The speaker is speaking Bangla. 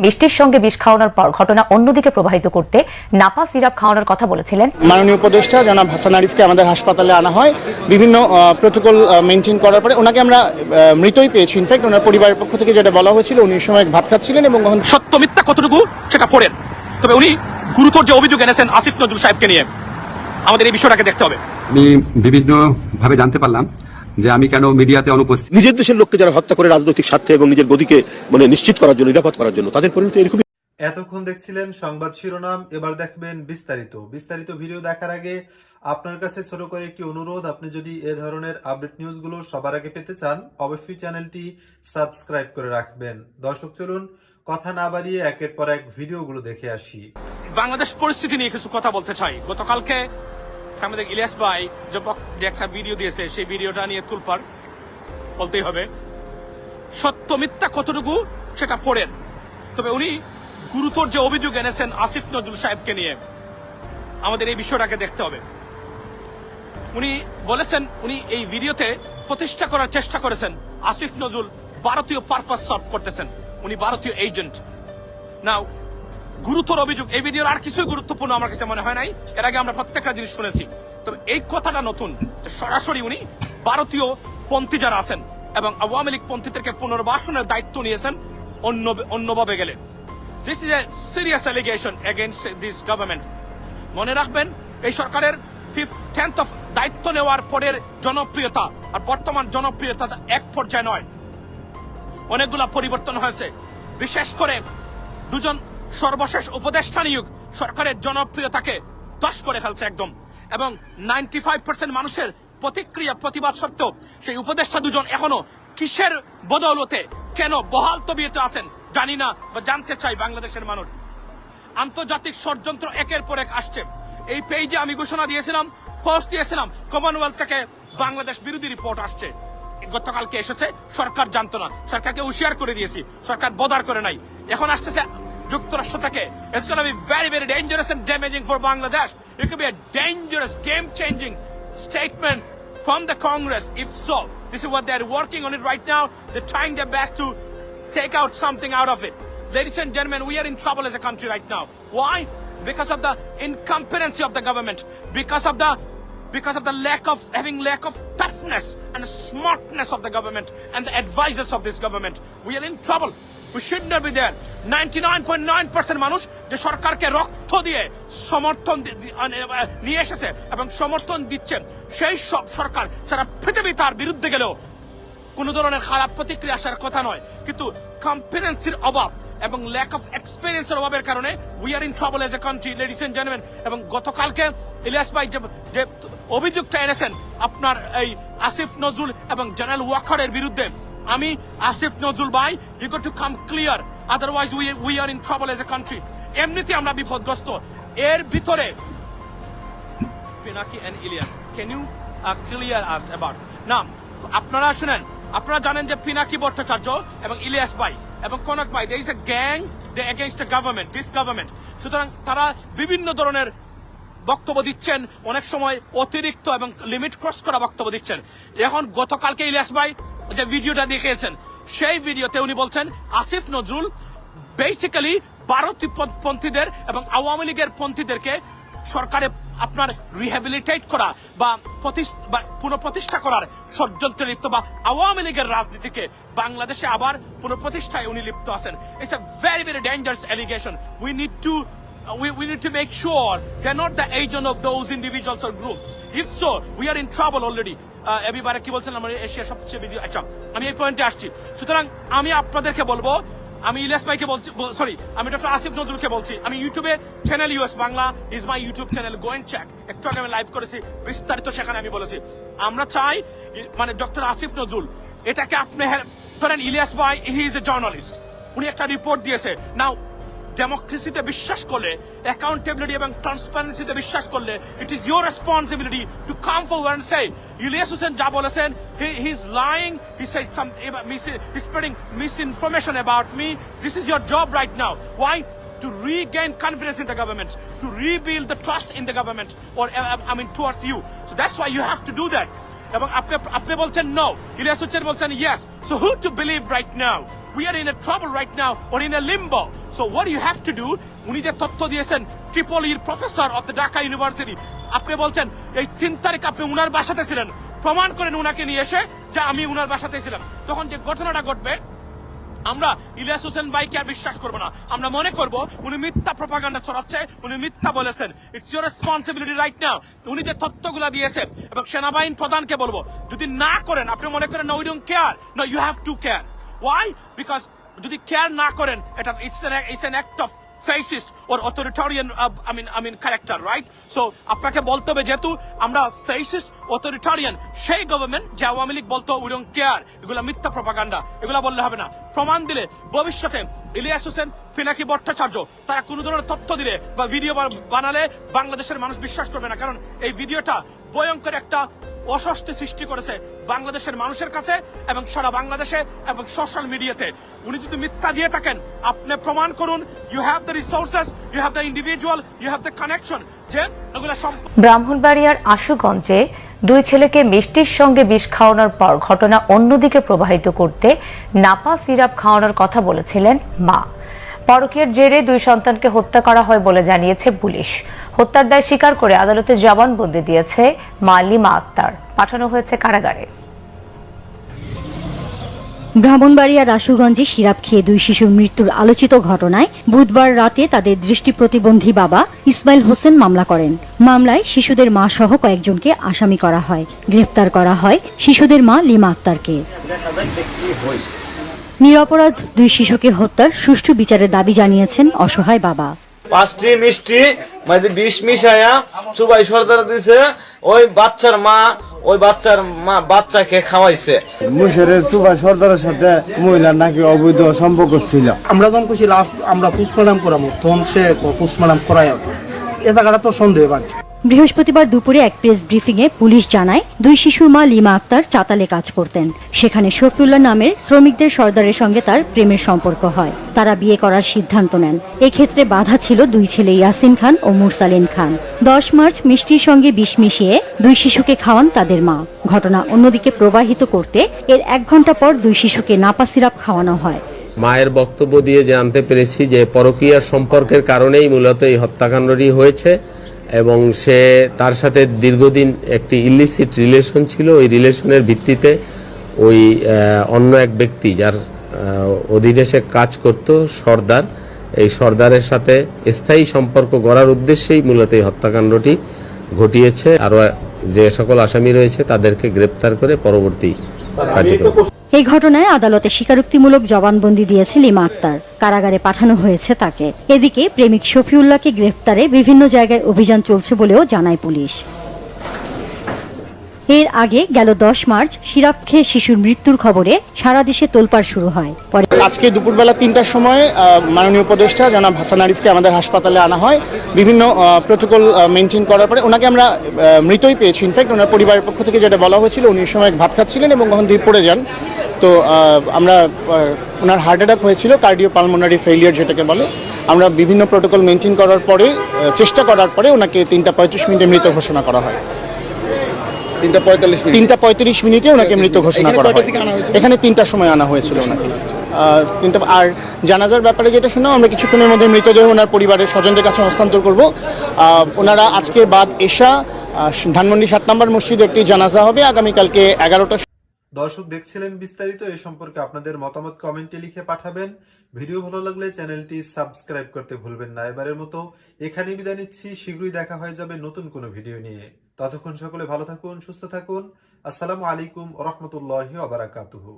মিষ্টির সঙ্গে বিষ খাওয়ানোর পর ঘটনা অন্যদিকে প্রবাহিত করতে নাপা সিরাপ খাওয়ানোর কথা বলেছিলেন মাননীয় উপদেষ্টা জনাব হাসান আরিফকে আমাদের হাসপাতালে আনা হয় বিভিন্ন প্রোটোকল মেনটেন করার পরে ওনাকে আমরা মৃতই পেয়েছি। ইনফ্যাক্ট ওনার পরিবারের পক্ষ থেকে যেটা বলা হয়েছিল উনি সময় ভাত খাচ্ছিলেন এবং সত্য মিথ্যা কতটুকু সেটা পড়েন, তবে উনি গুরুতর যে অভিযোগ এনেছেন আসিফ নজরুল সাহেবকে নিয়ে আমাদের এই বিষয়টাকে দেখতে হবে। আমি বিভিন্ন ভাবে জানতে পারলাম যে আমি কেন মিডিয়াতে অনুপস্থিত। নিজের দেশের লোককে যারা হত্যা করে রাজনৈতিক স্বার্থে এবং নিজের গদিকে নিশ্চিত করার জন্য, নিরাপদ করার জন্য, তাদের পরিণতি এরকম। এতক্ষণ দেখছিলেন সংবাদ শিরোনাম, এবার দেখবেন বিস্তারিত ভিডিও দেখার আগে আপনার কাছে ছোট করে একটি অনুরোধ, আপনি যদি এ ধরনের আপডেট নিউজগুলো সবার আগে পেতে চান অবশ্যই চ্যানেলটি সাবস্ক্রাইব করে রাখবেন। দর্শক চলুন কথা না বাড়িয়ে একের পর এক ভিডিওগুলো দেখে আসি। বাংলাদেশ পরিস্থিতি নিয়ে কিছু কথা বলতে চাই। গতকালকে আমাদের ইলিয়াস ভাই যে একটা ভিডিও দিয়েছে সেই ভিডিওটা নিয়ে তুলপার বলতেই হবে। সত্য মিথ্যা কতটুকু সেটা পড়েন, তবে উনি গুরুতর যে অভিযোগ এনেছেন আসিফ নজরুল সাহেবকে নিয়ে আমাদের এই বিষয়টাকে দেখতে হবে। উনি বলেছেন উনি এই ভিডিওতে প্রতিষ্ঠা করার চেষ্টা করেছেন আসিফ নজরুল ভারতীয় পারপাস সার্ভ করতেছেন, উনি ভারতীয় এজেন্ট। নাও গুরুতর অভিযোগ, এই ভিডিওর আর কিছুই গুরুত্বপূর্ণ আমার কাছে মনে হয় নাই। এর আগে আমরা প্রত্যেকটা জিনিস শুনেছি, তবে এই কথাটা নতুন। সরাসরি উনি ভারতীয় পন্থী যারা আছেন এবং আওয়ামী লীগ পন্থীদেরকে পুনর্বাসনের দায়িত্ব নিয়েছেন অন্যভাবে গেলে। This is a serious allegation against this government. মনে রাখবেন এই সরকারের 10th অফ দায়িত্ব নেওয়ার পরের জনপ্রিয়তা আর বর্তমান জনপ্রিয়তা এক পর্যায়ে নয়, অনেকগুলা পরিবর্তন হয়েছে। বিশেষ করে দুজন সর্বশেষ উপদেষ্টা নিয়োগ সরকারের জনপ্রিয়তাকে ধ্বংস করে ফেলছে একদম, এবং 95% মানুষের প্রতিক্রিয়া প্রতিবাদ সত্ত্বেও সেই উপদেষ্টা দুজন এখনো কিসের বদৌলতে কেন বহাল তবিয়তে আছেন জানি না, বা জানতে চাই বাংলাদেশের মানুষ। আন্তর্জাতিক ষড়যন্ত্র একের পর এক আসছে। এই পেজে আমি ঘোষণা দিয়েছিলাম, পোস্ট দিয়েছিলাম, কমনওয়েলথ থেকে বাংলাদেশ বিরোধী রিপোর্ট আসছে। গতকালকে এসেছে, সরকার জানতো না, সরকারকে হুঁশিয়ার করে দিয়েছি, সরকার বদার করে নাই। এখন আসতেছে যুক্তরাষ্ট্র থেকে। It's going to be very, very dangerous and damaging for Bangladesh. It could be a dangerous, game-changing statement from the Congress. If so, this is what they're working on it right now. They're trying their best to take out something out of it. Ladies and gentlemen, we are in trouble as a country right now. Why? Because of the incompetency of the government, because of the lack of toughness and smartness of the government and the advisors of this government. We are in trouble. We should not be there. 99.9% মানুষ যে সরকারকে রক্ত দিয়ে সমর্থন নিয়ে এসেছে এবং সমর্থন দিচ্ছেন, সেই সব সরকার সারা পৃথিবী তার বিরুদ্ধে গেলেও কোন ধরনের খারাপ প্রতিক্রিয়া আসার কথা নয়। কিন্তু কম্পিটেন্সির অভাব এবং ল্যাক অফ এক্সপেরিয়েন্সের অভাবের কারণে we are in trouble as a country, ladies and gentleman. এবং গতকালকে ইলিয়াস ভাই যে অভিযোগটা এনেছেন আপনার এই আসিফ নজরুল এবং জেনারেল ওয়াকারের বিরুদ্ধে, আমি আসিফ নজরুল ভাই, you got to come clear, otherwise we are in trouble as a country. এমনিতে আমরা বিপদগ্রস্ত, এর ভিতরে Pinaki and Elias, can you clear us about নাম? আপনারা শুনেন, আপনারা জানেন যে পিনাকি ভট্টাচার্য এবং ইলিয়াস ভাই এবং কনক ভাই, there is a gang against the government, this government. সুতরাং তারা বিভিন্ন ধরনের বক্তব্য দিচ্ছেন, অনেক সময় অতিরিক্ত এবং লিমিট ক্রস করা বক্তব্য দিচ্ছেন। এখন গতকালকে ইলিয়াস ভাই যে ভিডিওটা দেখিয়েছেন, সেই ভিডিওতে উনি বলছেন আসিফ নজরুল বেসিক্যালি ভারতীয় পন্থীদের এবং আওয়ামী লীগের পন্থীদেরকে সরকারে আপনার রিহ্যাবিলিটেট করা বা পুনঃপ্রতিষ্ঠা করার ষড়যন্ত্রে লিপ্ত, বা আওয়ামী লীগের রাজনীতিকে বাংলাদেশে আবার পুনঃপ্রতিষ্ঠায় উনি লিপ্ত আছেন। It's a very, very dangerous allegation. We need to make sure they're not the agent of those individuals or groups. If so, we are in trouble already. এবারে কি বলছেন, আমরা এশিয়ার সবচেয়ে ভিডিও। আচ্ছা, আমি এই পয়েন্টে আসছি। সুতরাং আমি আপনাদেরকে বলবো, আমি ইলিয়াস ভাইকে বলছি, সরি, আমি ডক্টর আসিফ নজরুলকে বলছি, আমি ইউটিউবে channel US Bangla is my YouTube channel, go and check. একটু আগে আমি লাইভ করেছি, বিস্তারিত সেখানে আমি বলেছি আমরা চাই মানে ডক্টর আসিফ নজরুল এটাকে আপনি ধরেন, ইলিয়াস ভাই হি ইজ এ জার্নালিস্ট, উনি একটা রিপোর্ট দিয়েছে। নাও ডেমোক্রেসিতে বিশ্বাস করলে, অ্যাকাউন্টেবিলিটি এবং ট্রান্সপারেন্সিতে বিশ্বাস করলে, it is your responsibility to come forward and say Ilias Hossain যা বলেছেন, he is lying, he said some, he spreading misinformation about me. This is your job right now. Why? To regain confidence in the government, to rebuild the trust in the government, or towards you. So that's why you have to do that. এবং আপনি বলছেন নো, ইলিয়াস হোসেন বলছেন yes. So who to believe right now? we are in a trouble right now or in a limbo. So what you have to do, উনি যে তথ্য দিয়েছেন ট্রিপলির professor of the Dhaka university, আপনি বলছেন এই 3 তারিখ আপনি উনার বাসাতে ছিলেন, প্রমাণ করেন উনাকে নিয়ে এসে যে আমি উনার বাসাতে ছিলাম। তখন যে ঘটনাটা ঘটবে, আমরা ইলিয়াস হোসেন ভাইকে আর বিশ্বাস করবো না। আমরা মনে করব উনি মিথ্যা প্রপাগান্ডা ছড়াচ্ছে, উনি মিথ্যা বলেছেন। It's your responsibility right now. উনি যে তথ্যগুলো দিয়েছে, এবং সেনাবাহিনী প্রধানকে বলবো যদি না করেন, আপনি মনে করেন না we don't care, no you have to care. Why? Because যদি কেয়ার না করেন, এটা it's an act of fascist or authoritarian I mean character, right? So আপনাকে বলতে হবে যেহেতু আমরা fascist authoritarian সেই গভর্নমেন্ট যে আওয়ামী লীগ বলতো উই ডোন্ট কেয়ার, এগুলো মিথ্যা প্রপাগান্ডা, এগুলো বললে হবে না। প্রমাণ দিলে ভবিষ্যতে ইলিয়াস হোসেন, পিনাকি ভট্টাচার্য তারা কোনো ধরনের তথ্য দিলে বা ভিডিও বানালে বাংলাদেশের মানুষ বিশ্বাস করবে না, কারণ এই ভিডিওটা ভয়ঙ্কর একটা অস্বস্তি সৃষ্টি করেছে বাংলাদেশের মানুষের কাছে এবং সারা বাংলাদেশে এবং সোশ্যাল মিডিয়াতে। উনি যদি মিথ্যা দিয়ে থাকেন, আপনি প্রমাণ করুন। You have the resources, you have the individual, you have the connection, যে এগুলো ব্রাহ্মণবাড়িয়ার আশুগঞ্জে 2 ছেলেকে মিষ্টির সঙ্গে বিষ খাওয়ানোর পর ঘটনা অন্যদিকে প্রবাহিত করতে নাপা সিরাপ খাওয়ানোর কথা বলেছিলেন মা। পরকীয়ার জেরে 2 সন্তানকে হত্যা করা হয় বলে জানিয়েছে পুলিশ। হত্যার দায় স্বীকার করে আদালতে জবানবন্দি দিয়েছে মা লিমা আক্তার। পাঠানো হয়েছে কারাগারে। ব্রাহ্মণবাড়িয়ার আশুগঞ্জে সিরাপ খেয়ে 2 শিশুর মৃত্যুর আলোচিত ঘটনায় বুধবার রাতে তাদের দৃষ্টি প্রতিবন্ধী বাবা ইসমাইল হোসেন মামলা করেন। মামলায় শিশুদের মা সহ কয়েকজনকে আসামি করা হয়। গ্রেফতার করা হয় শিশুদের মা লিমা আক্তারকে। নিরপরাধ 2 শিশুকে হত্যার সুষ্ঠু বিচারের দাবি জানিয়েছেন অসহায় বাবা। 5টি মিষ্টি মানে বিষ মিশায়া সুবাই সর্দার দিছে, ওই বাচ্চার মা বাচ্চাকে খাওয়াইছে। মুশারের সুবাই সর্দারের সাথে মহিলার নাকি অবৈধ সম্পর্ক ছিল। আমরা যখন খুশি লাস্ট আমরা পোস্টমর্টম করাবো, তখন সে পোস্টমর্টম করাই এ জায়গাটা তো সন্দেহ বাকি। বৃহস্পতিবার দুপুরে এক প্রেস ব্রিফিংয়ে পুলিশ জানায় 2 শিশুর মা লিমা আক্তার চাতালে কাজ করতেন। সেখানে শফিউল্লাহ নামের শ্রমিকদের সর্দারের সঙ্গে তার প্রেমের সম্পর্ক হয়। তারা বিয়ে করার সিদ্ধান্ত নেন। এক্ষেত্রে বাধা ছিল 2 ছেলে ইয়াসিন খান ও মুরসালিন খান। 10 মার্চ মিষ্টির সঙ্গে বিষ মিশিয়ে 2 শিশুকে খাওয়ান তাদের মা। ঘটনা অন্যদিকে প্রবাহিত করতে এর 1 ঘন্টা পর 2 শিশুকে নাপা সিরাপ খাওয়ানো হয়। মায়ের বক্তব্য দিয়ে জানতে পেরেছি যে পরকীয়ার সম্পর্কের কারণেই মূলত এই হত্যাকাণ্ডটি হয়েছে এবং সে তার সাথে দীর্ঘদিন একটি ইলিসিট রিলেশন ছিল। ওই রিলেশনের ভিত্তিতে ওই অন্য এক ব্যক্তি যার অধীনে সে কাজ করত, সর্দার, এই সর্দারের সাথে স্থায়ী সম্পর্ক গড়ার উদ্দেশ্যেই মূলত এই হত্যাকাণ্ডটি ঘটিয়েছে। আরও যে সকল আসামি রয়েছে তাদেরকে গ্রেপ্তার করে পরবর্তী কার্যক্রম। এই ঘটনায় আদালতে স্বীকারোক্তিমূলক জবানবন্দি দিয়েছে লিমা আক্তার। কারাগারে পাঠানো হয়েছে তাকে। এদিকে প্রেমিক শফিউল্লাহকে গ্রেফতারে বিভিন্ন জায়গায় অভিযান চলছে বলেও জানায় পুলিশ। এর আগে গেল 10 মার্চ সিরাপ খেয়ে শিশুর মৃত্যুর খবরে সারা দেশে তোলপাড় শুরু হয়। পরে আজকে দুপুরবেলা 3টার সময় মাননীয় উপদেষ্টা জনাব হাসান আরিফকে আমাদের হাসপাতালে আনা হয়। বিভিন্ন প্রোটোকল মেনটেন করার পরে ওনাকে আমরা মৃতই পেয়েছি। ইনফ্যাক্ট ওনার পরিবারের পক্ষ থেকে যেটা বলা হয়েছিল, উনি সময় ভাত খাচ্ছিলেন এবং কখন দিয়ে পড়ে যান। তো আমরা ওনার হার্ট অ্যাটাক হয়েছিল, কার্ডিও পালমোনারি ফেইলিয়ার যেটাকে বলে। আমরা বিভিন্ন প্রোটোকল মেনটেন করার পরে চেষ্টা করার পরে ওনাকে 3:35 মিনিটে মৃত ঘোষণা করা হয়। 3:35 মিনিটে ওনাকে মৃত ঘোষণা করা হয়। এখানে 3টার সময় আনা হয়েছিল ওনাকে। আর জানাজার ব্যাপারে যেটা শুনলাম, আমরা কিছুক্ষণের মধ্যে মৃতদেহ ওনার পরিবারের স্বজনদের কাছে হস্তান্তর করব। ওনারা আজকের বাদ এশা ধানমন্ডি 7 নম্বর মসজিদে একটি জানাজা হবে আগামীকালকে 11টা। দর্শক দেখছিলেন বিস্তারিত। এই সম্পর্কে আপনাদের মতামত কমেন্টে লিখে পাঠাবেন। ভিডিও ভালো লাগলে চ্যানেলটি সাবস্ক্রাইব করতে ভুলবেন না। এবারের মতো এখানেই বিদায় নিচ্ছি। শীঘ্রই দেখা হয়ে যাবে নতুন কোনো ভিডিও নিয়ে। ততক্ষণ সকলে ভালো থাকুন, সুস্থ থাকুন। আসসালামু আলাইকুম ওয়া রাহমাতুল্লাহি ওয়া বারাকাতুহু।